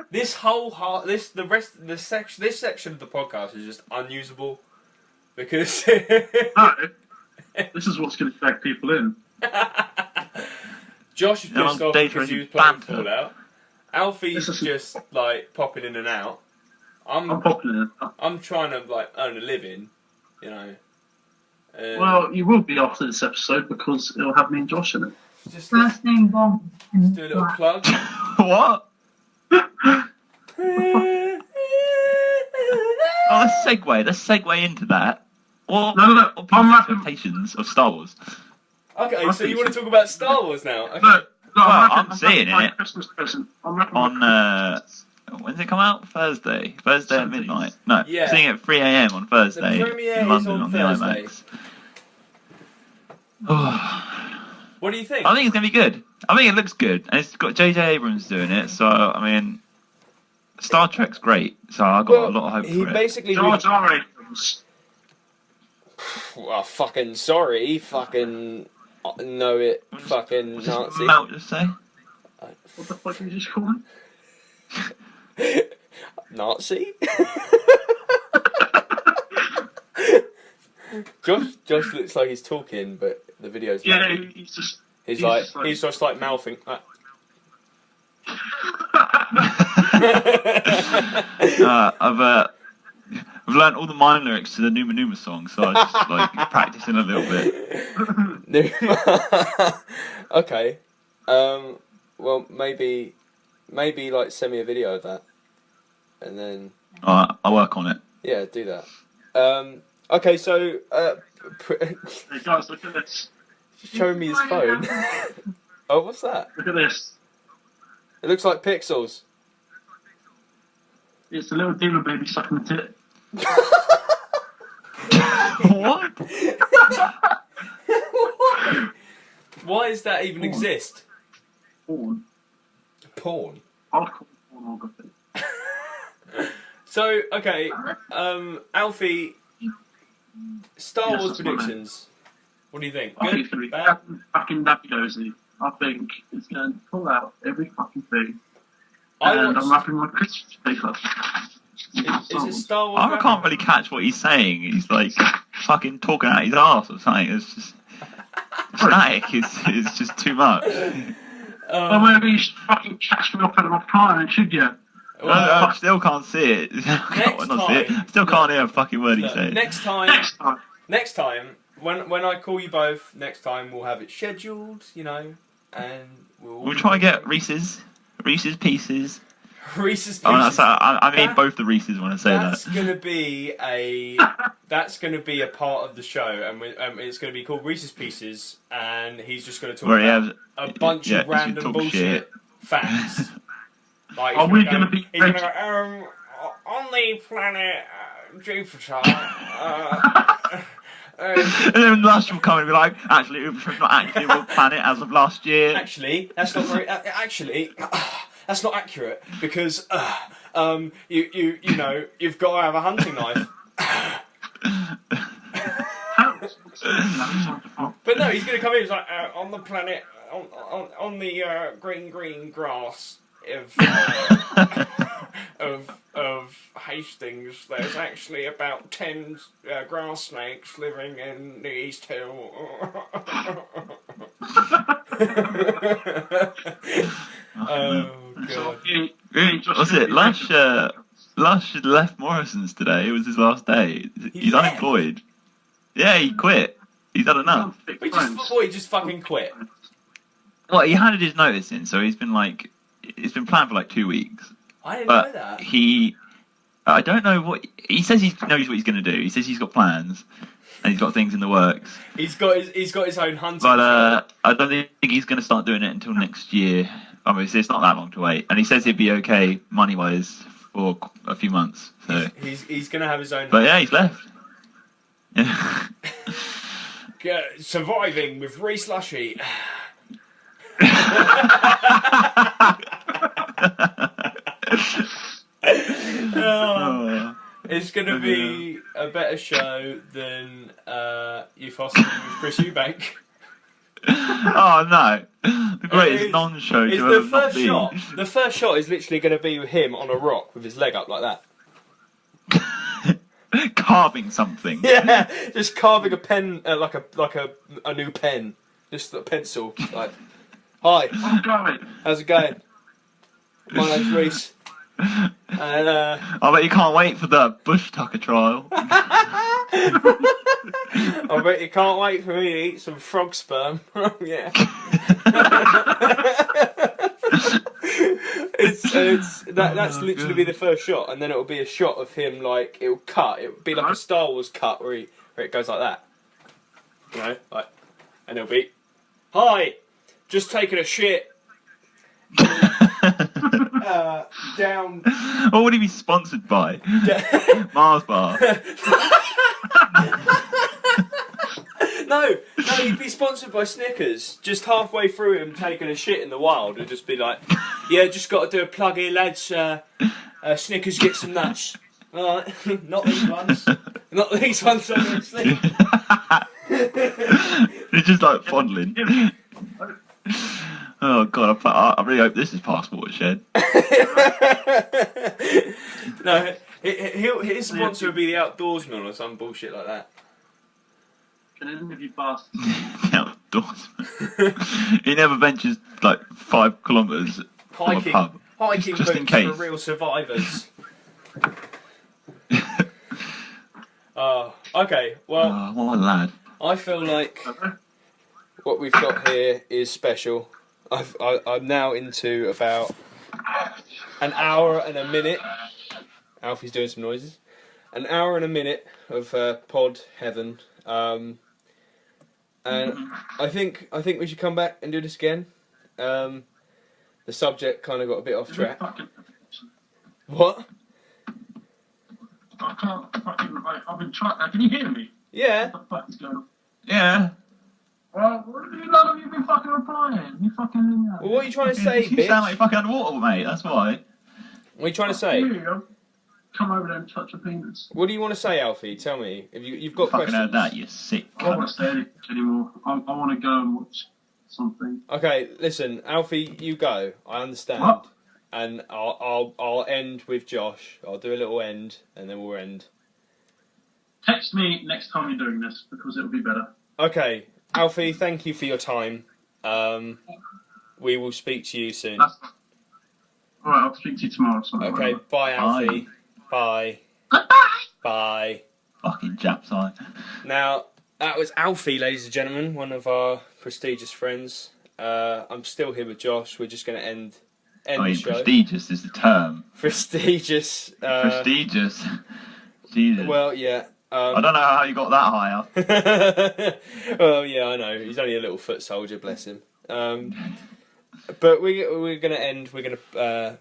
This whole this section of the podcast is just unusable because No. This is what's going to drag people in. Josh is pissed off data because he and was playing banter. Fallout. Alfie's This is- just like popping in and out. I'm popping it. I'm trying to like earn a living, Well, you will be after this episode because it'll have me and Josh in it. just First name Bomb. do a little plug. What? Oh, let's segue into that. What No. are I'm people's rapping. expectations of Star Wars? Okay, so you want to talk about Star Wars now? Okay. No, I'm seeing my it. Christmas present. I'm rapping On my when does it come out? Thursday at 17th. midnight. No, Yeah. seeing it at 3 a.m. on Thursday The premiere in is London on on the Thursday. IMAX. Oh, What do you think? I think it's gonna be good. I think it looks good, and it's got J.J. Abrams doing it. So I mean, Star Trek's great. So I got a lot of hope he for it. basically. Jar Jar Abrams. Well, fucking sorry, fucking know it, fucking What does Nazi. Mount just say? What the fuck did you just call him? Nazi? Josh looks like he's talking, but the video's Yeah, not. he's just... He's just like mouthing. I've learned all the mime lyrics to the Numa Numa song, so I was just like practicing a little bit. Okay. Well, maybe like send me a video of that, and then. I'll work on it. Yeah, do that. Okay, so Hey guys, look at this. showing me his phone. Oh, what's that? Look at this. It looks like pixels. It's a little demon baby sucking the tit. What? Why does that even Porn. exist? Porn. Porn. Hardcore pornography. So, okay, Alfie, Star Yes, Wars that's my name. predictions. What do you think? I think it's Good? going to be Bad? fucking nappy-dozy. I think it's going to pull out every fucking thing. I And I'm watched, wrapping my Christmas paper. is it Star Wars? I can't really catch what he's saying. He's like fucking talking out his arse or something. It's just static. It's just too much. Well, maybe you should fucking catch me up at my car, should you? I still can't see it. Still can't hear a fucking word he's Look, saying. Next time. next time, when I call you both, next time we'll have it scheduled, you know, and We'll try and get Reese's Pieces. Reese's Pieces. Oh, no, I mean That- both the Reese's when I say That's that. gonna be a part of the show, and it's gonna be called Reese's Pieces, and he's just gonna talk Where he about has a bunch yeah, of random talk bullshit shit. facts. Like, Are we going to be... he's gonna go, on the planet Jupiter. And then last will come and be like, actually, it was not actually a real planet as of last year. Actually, that's not very. Actually, that's not accurate because you know you've got to have a hunting knife. But no, he's gonna come in. He's like on the planet on the green grass of Hastings. There's actually about 10 grass snakes living in the East Hill. Oh god. What's it? Lush had left Morrison's today. It was his last day. He's left? unemployed. Yeah, he quit. He's had enough. He just fucking quit. Well, he handed his notice in, so it's been planned for like 2 weeks. I didn't But know that. I don't know what he says. He knows what he's going to do. He says he's got plans and he's got things in the works. He's got his own hunting. But I don't think he's going to start doing it until next year. Obviously, it's not that long to wait. And he says he'd be okay money-wise for a few months. So, he's going to have his own. but yeah, he's left. Yeah. Surviving with Rhys Lushy. It's going to be a better show than Youth Hostel with Chris Eubank. Oh no! The greatest non-show It's to the ever not first be. shot. The first shot is literally going to be him on a rock with his leg up like that. Carving something. Yeah, just carving a pen, like a new pen, just a pencil. Like, hi, I'm going. how's it going? My name's Rhys. And I bet you can't wait for the Bush Tucker trial. I bet you can't wait for me to eat some frog sperm. Yeah. That's literally be the first shot, and then it'll be a shot of him like it'll cut. It'll be like a Star Wars cut where it goes like that. You know, like, and it'll be, hi, just taking a shit. Down. What would he be sponsored by? Mars Bar. No, he'd be sponsored by Snickers. Just halfway through him taking a shit in the wild, it'd just be like, yeah, just got to do a plug here, lads. Snickers, get some nuts. Alright, not these ones. Not these ones, obviously. It's just like fondling. Oh god, I really hope this is passport shed. No, his sponsor would be the Outdoorsman or some bullshit like that. Can any of you bastards? Outdoors. He never ventures like 5 kilometres from a Hiking. pub. Hiking Just in boots case. for real survivors. Okay, well, Oh, what a lad. I feel like what we've got here is special. I'm now into about an hour and a minute. Alfie's doing some noises. An hour and a minute of pod heaven. And I think we should come back and do this again. The subject kind of got a bit off track. What? I can't fucking. I've been trying. Can you hear me? Yeah. What the fuck is going on? Yeah. Well, none of you been fucking replying. You fucking. Well, what are you trying to say, You bitch? sound like you're fucking underwater, mate. That's why. What are you trying to say? Come over there and touch your penis. What do you want to say, Alfie? Tell me. If you've got Fucking questions. heard that, you sick. I don't want to say anything anymore. I want to go and watch something. Okay, listen, Alfie, you go. I understand. What? And I'll end with Josh. I'll do a little end, and then we'll end. Text me next time you're doing this because it'll be better. Okay, Alfie, thank you for your time. We will speak to you soon. All right, I'll speak to you tomorrow. Okay, bye, Alfie. Bye. Goodbye. Bye. Fucking Japs, I. Now, that was Alfie, ladies and gentlemen, one of our prestigious friends. I'm still here with Josh. We're just going to end the show. Prestigious is the term. Prestigious. Prestigious. Jesus. Well, yeah. I don't know how you got that high up. Well, yeah, I know. He's only a little foot soldier, bless him. But we're going to end. We're going to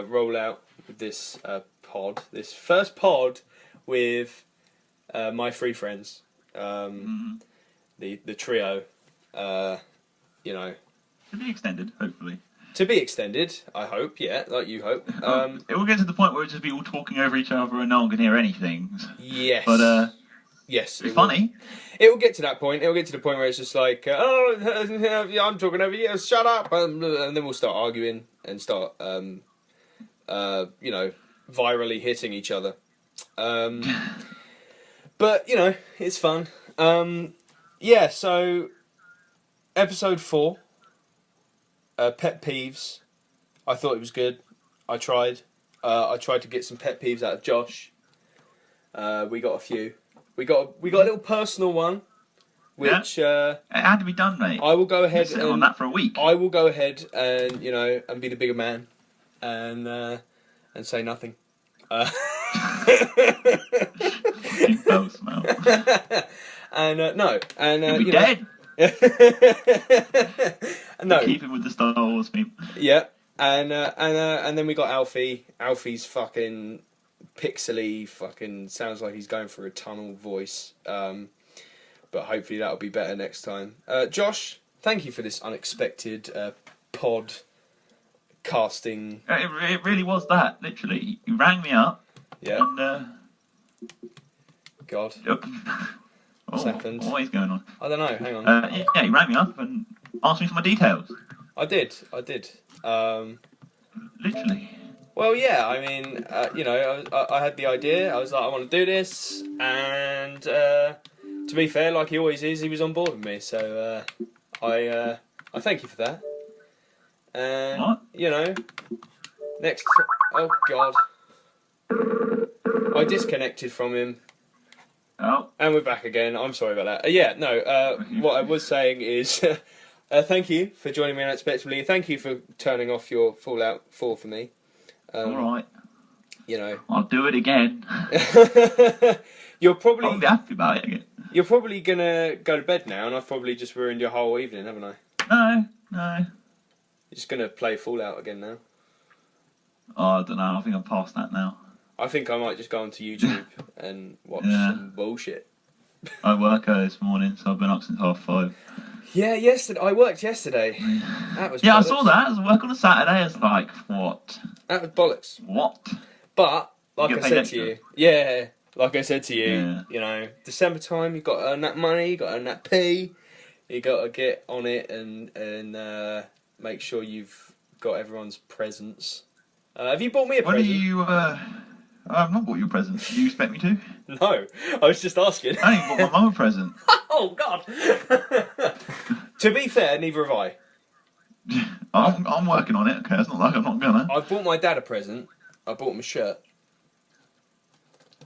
roll out with this pod, this first pod with my three friends, the trio. You know, To be extended, hopefully. to be extended. I hope, yeah, like you hope. It will get to the point where it'll just be all talking over each other and no one can hear anything. Yes, But yes, it's funny. It will get to that point. It will get to the point where it's just like, yeah, I'm talking over you. Shut up, and then we'll start arguing and start, you know, virally hitting each other. But you know, it's fun. Yeah. So, episode 4. Pet peeves. I thought it was good. I tried. I tried to get some pet peeves out of Josh. We got a few. We got a little personal one, which It had to be done, mate. I will go ahead Sit on that for a week. I will go ahead and and be the bigger man, and say nothing. Fucking bell smell. And no, and You'll be you dead. No. Keep it with the Star Wars theme. Yeah, and then we got Alfie. Alfie's fucking pixely, fucking sounds like he's going through a tunnel voice. But hopefully that'll be better next time. Josh, thank you for this unexpected pod casting. It really was that. Literally, you rang me up. Yeah. And God, what's happened? What is going on? I don't know. Hang on. Yeah, you rang me up and asked me for my details. I did. Literally. Well, yeah. I mean, I had the idea. I was like, I want to do this, and to be fair, like he always is, he was on board with me. So I thank you for that. And What? next. Oh God. I disconnected from him. Oh. And we're back again. I'm sorry about that. What I was saying is, thank you for joining me unexpectedly. Thank you for turning off your Fallout 4 for me. All right. I'll do it again. You're probably I'll be happy about it again. You're probably gonna go to bed now, and I've probably just ruined your whole evening, haven't I? No. You're just gonna play Fallout again now. Oh, I don't know. I think I'm past that now. I think I might just go onto YouTube and watch some bullshit. I work early this morning, so I've been up since 5:30. Yeah, I worked yesterday. That was Yeah, bollocks. I saw that. I was work on a Saturday. It's like, what? That was bollocks. What? But like I said extra. to you, December time, you got to earn that money, you got to earn that P, you got to get on it and make sure you've got everyone's presents. Have you bought me a present? I've not bought you a present. Do you expect me to? No, I was just asking. I ain't bought my mum a present. Oh God! To be fair, neither have I. I'm working on it. Okay, it's not like I'm not gonna. I've bought my dad a present. I bought him a shirt.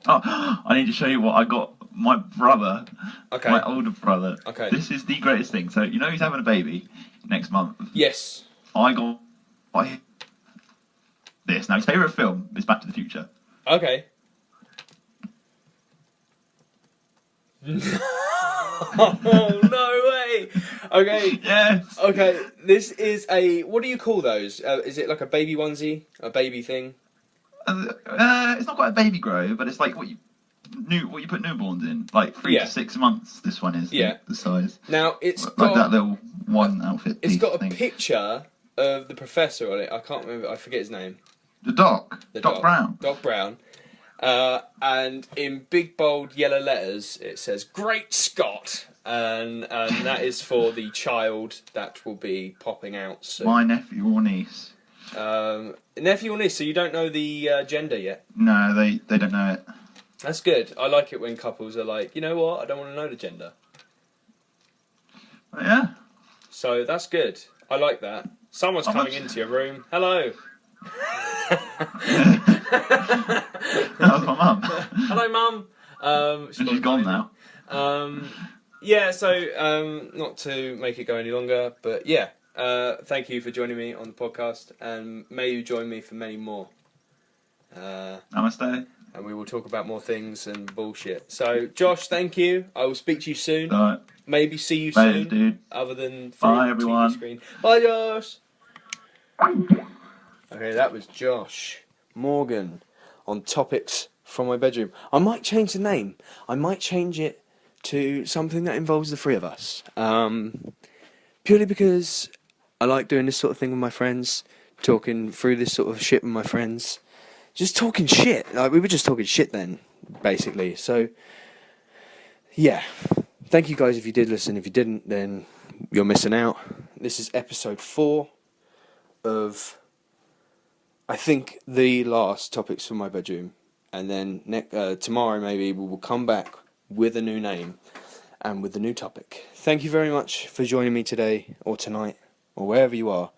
Oh, I need to show you what I got my brother, Okay. my older brother. Okay. This is the greatest thing. So you know he's having a baby next month. Yes. I got this. Now his favourite film is Back to the Future. Okay. Oh, no way. Okay. Yes. Okay. This is a. What do you call those? Is it like a baby onesie? A baby thing? It's not quite a baby grow, but it's like what you put newborns in, like 3 to 6 months. This one is the size. Now it's like got that little one outfit. It's got a thing. picture of the professor on it. I can't remember. I forget his name. The Doc Brown. Doc Brown. And in big bold yellow letters, it says "Great Scott," and that is for the child that will be popping out soon. My nephew or niece. Nephew or niece, so you don't know the gender yet? No, they don't know it. That's good. I like it when couples are like, you know what, I don't want to know the gender. Yeah. So that's good. I like that. Someone's coming into your room. Hello. That was my mum. Hello, Mum. She's gone now. Yeah, so not to make it go any longer, but yeah, thank you for joining me on the podcast, and may you join me for many more. Namaste. And we will talk about more things and bullshit. So, Josh, thank you. I will speak to you soon. All right. Maybe see you Bye, soon. dude. Other than Bye, through everyone. TV screen. Bye, Josh. Okay, that was Josh Morgan on Topics from My Bedroom. I might change the name. I might change it to something that involves the three of us. Purely because I like doing this sort of thing with my friends, talking through this sort of shit with my friends. Just talking shit. Like, we were just talking shit then, basically. So, yeah. Thank you guys if you did listen. If you didn't, then you're missing out. This is episode 4 of, I think, the last Topics from My Bedroom. And then tomorrow maybe we will come back with a new name and with a new topic. Thank you very much for joining me today or tonight or wherever you are.